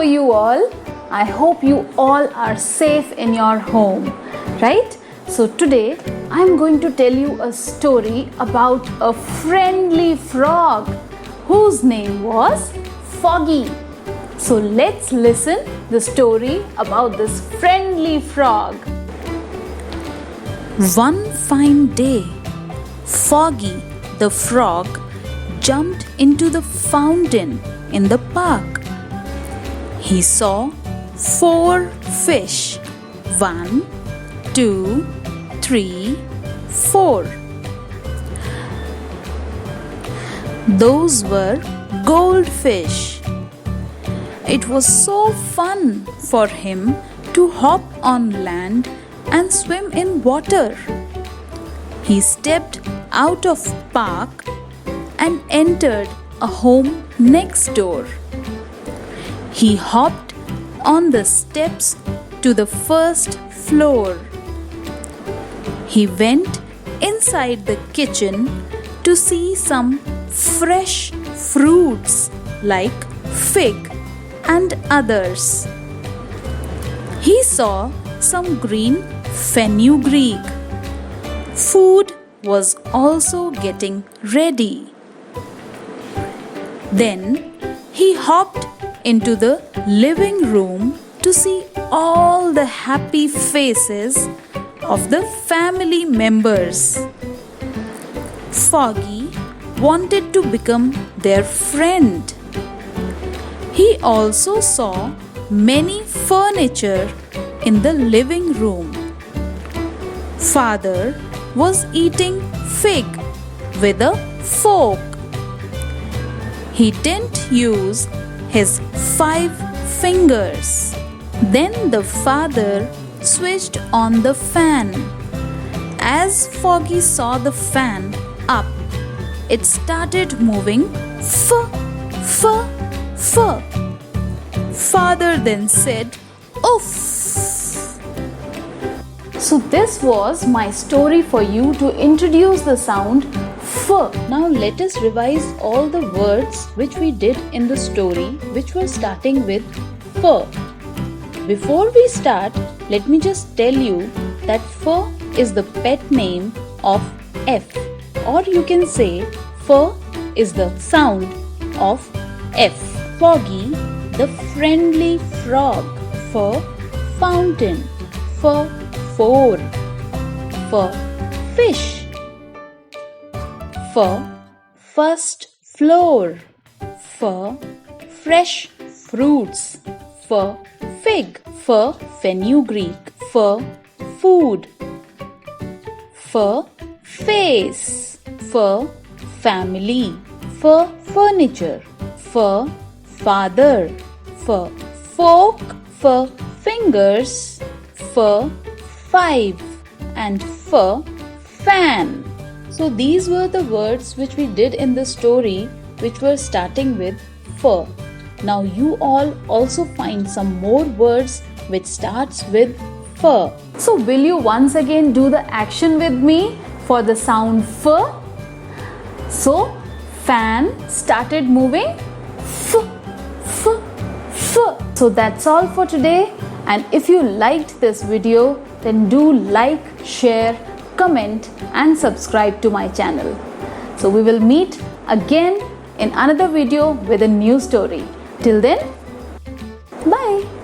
are you all? I hope you all are safe in your home, right? So today I'm going to tell you a story about a friendly frog whose name was Foggy. So let's listen the story about this friendly frog. One fine day, Foggy the frog jumped into the fountain in the park. He saw 4 fish. 1, 2, 3, 4. Those were goldfish. It was so fun for him to hop on land and swim in water. He stepped out of park and entered a home next door. He hopped on the steps to the first floor. He went inside the kitchen to see some fresh fruits like fig and others. He saw some green fenugreek. Food was also getting ready. Then he hopped into the living room to see all the happy faces of the family members. Foggy wanted to become their friend. He also saw many furniture in the living room. Father was eating fig with a fork. He didn't use his 5 fingers. Then the father switched on the fan. As Foggy saw the fan up, it started moving f. Father then said, "Oof." So this was my story for you to introduce the sound f. Now let us revise all the words which we did in the story, which were starting with f. Before we start, let me just tell you that f is the pet name of F, or you can say f is the sound of F. Foggy the friendly frog. F fountain. F 4. F fish. F first floor. F fresh fruits. F fig. F fenugreek. F food. F face. F family. F furniture. F father. F fork. F fingers. F 5 and F fan. So these were the words which we did in the story, which were starting with F. Now you all also find some more words which starts with F. So will you once again do the action with me for the sound F? So fan started moving F. So that's all for today, and if you liked this video, then do like, share, comment and subscribe to my channel. So we will meet again in another video with a new story. Till then, bye.